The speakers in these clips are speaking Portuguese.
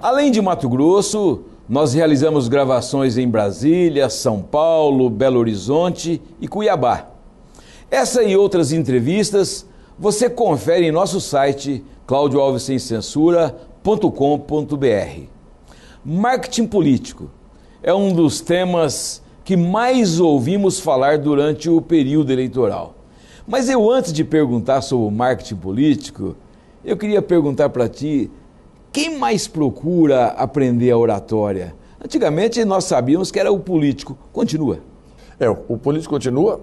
Além de Mato Grosso, nós realizamos gravações em Brasília, São Paulo, Belo Horizonte e Cuiabá. Essa e outras entrevistas você confere em nosso site claudioalvessemcensura.com.br. Marketing político é um dos temas que mais ouvimos falar durante o período eleitoral. Mas antes de perguntar sobre o marketing político, eu queria perguntar para ti, quem mais procura aprender a oratória? Antigamente nós sabíamos que era o político. Continua? O político continua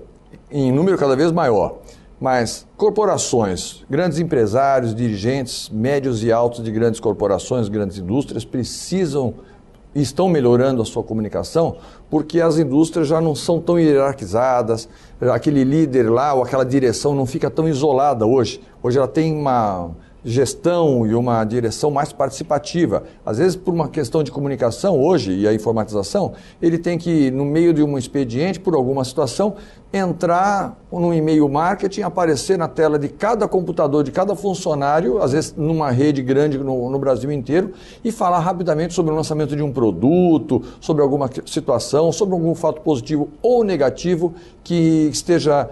em número cada vez maior. Mas corporações, grandes empresários, dirigentes, médios e altos de grandes corporações, grandes indústrias estão melhorando a sua comunicação porque as indústrias já não são tão hierarquizadas, aquele líder lá ou aquela direção não fica tão isolada hoje. Hoje ela tem uma gestão e uma direção mais participativa. Às vezes, por uma questão de comunicação, hoje, e a informatização, ele tem que, no meio de um expediente, por alguma situação, entrar no e-mail marketing, aparecer na tela de cada computador, de cada funcionário, às vezes numa rede grande no Brasil inteiro, e falar rapidamente sobre o lançamento de um produto, sobre alguma situação, sobre algum fato positivo ou negativo que esteja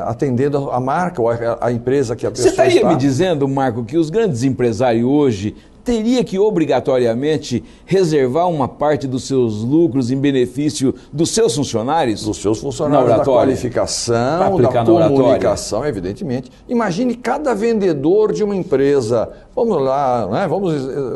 atendendo a marca ou a empresa que a pessoa está. Você estaria me dizendo, Marco, que os grandes empresários hoje teria que obrigatoriamente reservar uma parte dos seus lucros em benefício dos seus funcionários? Dos seus funcionários, da qualificação, da comunicação, evidentemente. Imagine cada vendedor de uma empresa. Vamos lá, né? Vamos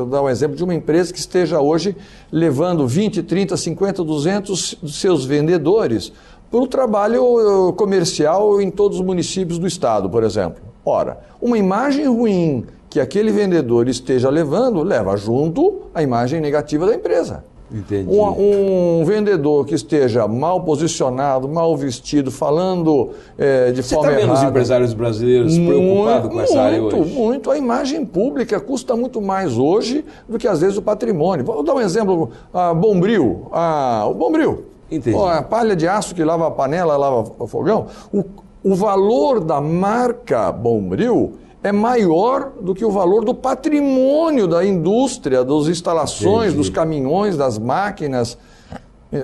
dar um exemplo de uma empresa que esteja hoje levando 20, 30, 50, 200 dos seus vendedores para o trabalho comercial em todos os municípios do estado, por exemplo. Ora, uma imagem ruim que aquele vendedor esteja levando, leva junto a imagem negativa da empresa. Entendi. Um vendedor que esteja mal posicionado, mal vestido, falando de forma errada. Você está vendo os empresários brasileiros preocupados com essa área hoje? Muito. A imagem pública custa muito mais hoje do que, às vezes, o patrimônio. Vou dar um exemplo. Bombril. O Bombril. Entendi. A palha de aço que lava a panela, lava o fogão. O valor da marca Bombril é maior do que o valor do patrimônio da indústria, das instalações, dos caminhões, das máquinas.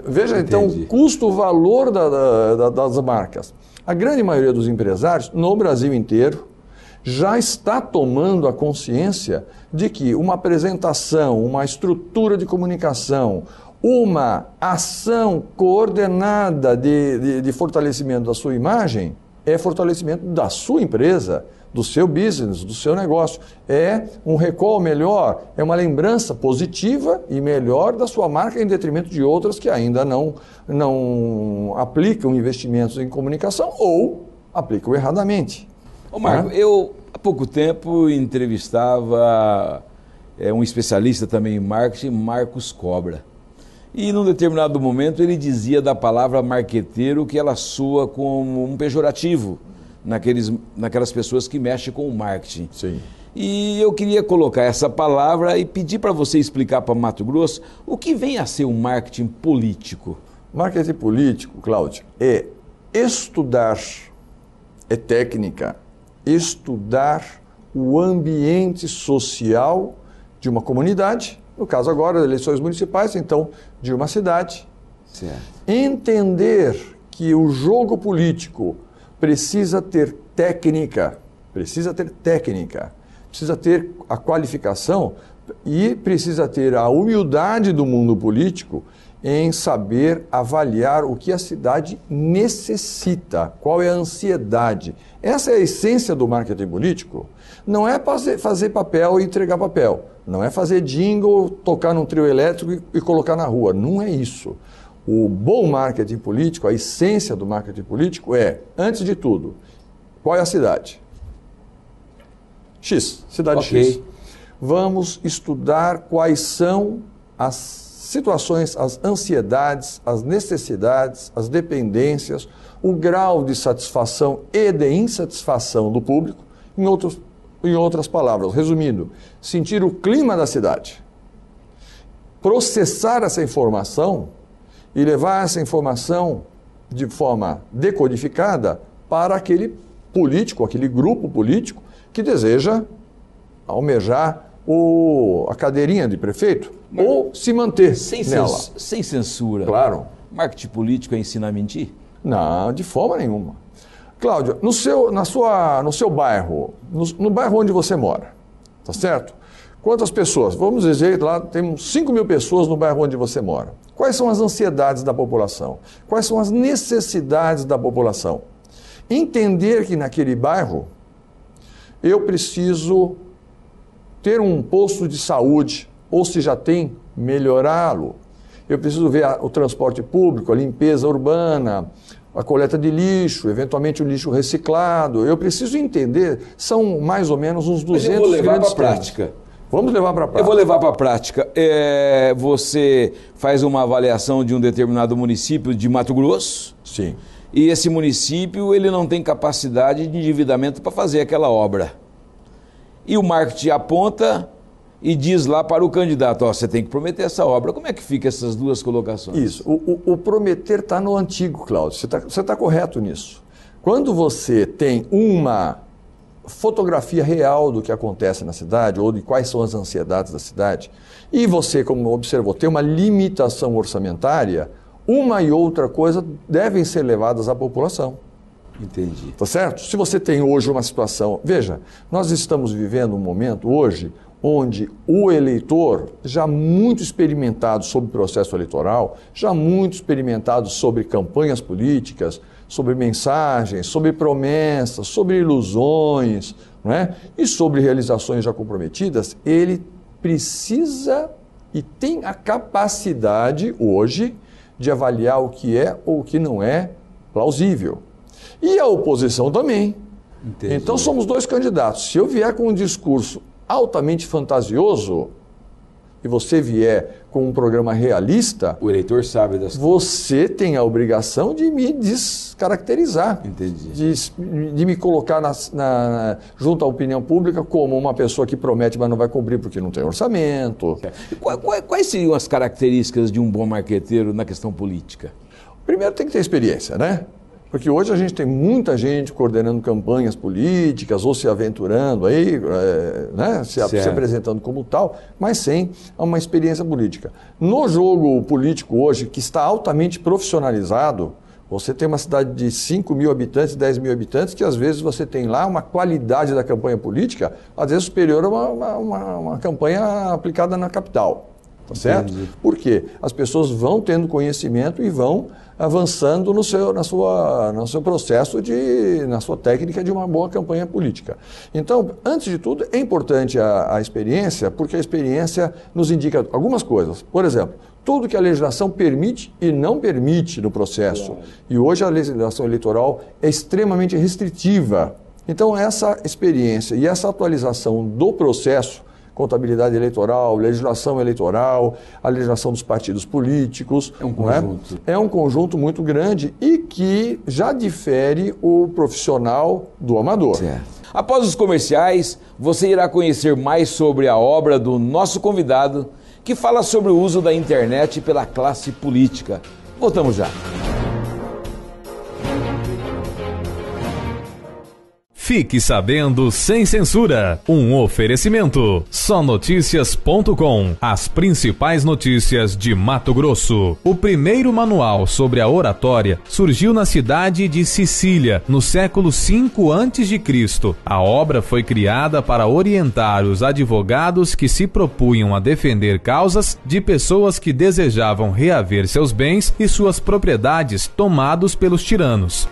Veja, então, o custo, o valor das marcas. A grande maioria dos empresários, no Brasil inteiro, já está tomando a consciência de que uma apresentação, uma estrutura de comunicação, uma ação coordenada de fortalecimento da sua imagem é fortalecimento da sua empresa, do seu business, do seu negócio. É um recall melhor, é uma lembrança positiva e melhor da sua marca em detrimento de outras que ainda não aplicam investimentos em comunicação ou aplicam erradamente. Ô Marco, eu há pouco tempo entrevistava um especialista também em marketing, Marcos Cobra. E num determinado momento ele dizia da palavra marqueteiro que ela soa como um pejorativo naquelas pessoas que mexem com o marketing. Sim. E eu queria colocar essa palavra e pedir para você explicar para Mato Grosso o que vem a ser o marketing político. Marketing político, Cláudio, é estudar, é técnica, estudar o ambiente social de uma comunidade, no caso agora, eleições municipais, então, de uma cidade. Certo. Entender que o jogo político precisa ter técnica, precisa ter a qualificação e precisa ter a humildade do mundo político em saber avaliar o que a cidade necessita, qual é a ansiedade. Essa é a essência do marketing político. Não é fazer papel e entregar papel. Não é fazer jingle, tocar num trio elétrico e colocar na rua. Não é isso. O bom marketing político, a essência do marketing político é, antes de tudo, qual é a cidade? X, cidade X. Vamos estudar quais são as situações, as ansiedades, as necessidades, as dependências, o grau de satisfação e de insatisfação do público, em outras palavras, resumindo, sentir o clima da cidade, processar essa informação e levar essa informação de forma decodificada para aquele político, aquele grupo político que deseja almejar a cadeirinha de prefeito ou se manter nela. Sem censura. Claro. Marketing político é ensinar a mentir? Não, de forma nenhuma. Cláudio, no seu bairro, no bairro onde você mora, tá certo? Quantas pessoas? Vamos dizer, lá temos 5.000 pessoas no bairro onde você mora. Quais são as ansiedades da população? Quais são as necessidades da população? Entender que naquele bairro eu preciso ter um posto de saúde, ou se já tem, melhorá-lo. Eu preciso ver o transporte público, a limpeza urbana, a coleta de lixo, eventualmente o lixo reciclado. Eu preciso entender, são mais ou menos uns 200 Mas eu vou levar grandes para a prática. Vamos levar para a prática. Eu vou levar para a prática. Você faz uma avaliação de um determinado município de Mato Grosso. Sim. E esse município ele não tem capacidade de endividamento para fazer aquela obra. E o marketing aponta e diz lá para o candidato, você tem que prometer essa obra. Como é que fica essas duas colocações? Isso. O prometer está no antigo, Cláudio. Você tá correto nisso. Quando você tem uma fotografia real do que acontece na cidade ou de quais são as ansiedades da cidade, e você, como observou, tem uma limitação orçamentária, uma e outra coisa devem ser levadas à população. Entendi. Tá certo? Se você tem hoje uma situação... Veja, nós estamos vivendo um momento hoje onde o eleitor, já muito experimentado sobre o processo eleitoral, já muito experimentado sobre campanhas políticas, sobre mensagens, sobre promessas, sobre ilusões, não é? E sobre realizações já comprometidas, ele precisa e tem a capacidade hoje de avaliar o que é ou o que não é plausível. E a oposição também. Entendi. Então somos dois candidatos. Se eu vier com um discurso altamente fantasioso e você vier com um programa realista, o eleitor sabe das coisas. Você tem a obrigação de me descaracterizar. Entendi. De me colocar junto à opinião pública como uma pessoa que promete, mas não vai cumprir porque não tem orçamento. Quais seriam as características de um bom marqueteiro na questão política? Primeiro tem que ter experiência, né? Porque hoje a gente tem muita gente coordenando campanhas políticas ou se aventurando aí, né, se apresentando como tal, mas sem uma experiência política. No jogo político hoje, que está altamente profissionalizado, você tem uma cidade de 5.000 habitantes, 10.000 habitantes, que às vezes você tem lá uma qualidade da campanha política, às vezes superior a uma campanha aplicada na capital. Tá certo? Entendi. Por quê? As pessoas vão tendo conhecimento e vão avançando no seu processo, na sua técnica de uma boa campanha política. Então, antes de tudo, é importante a experiência, porque a experiência nos indica algumas coisas. Por exemplo, tudo que a legislação permite e não permite no processo. Claro. E hoje a legislação eleitoral é extremamente restritiva. Então, essa experiência e essa atualização do processo, contabilidade eleitoral, legislação eleitoral, a legislação dos partidos políticos. É um conjunto. É um conjunto muito grande e que já difere o profissional do amador. Certo. Após os comerciais, você irá conhecer mais sobre a obra do nosso convidado, que fala sobre o uso da internet pela classe política. Voltamos já. Fique sabendo sem censura. Um oferecimento. Sonoticias.com. As principais notícias de Mato Grosso. O primeiro manual sobre a oratória surgiu na cidade de Sicília, no século V a.C. A obra foi criada para orientar os advogados que se propunham a defender causas de pessoas que desejavam reaver seus bens e suas propriedades tomados pelos tiranos.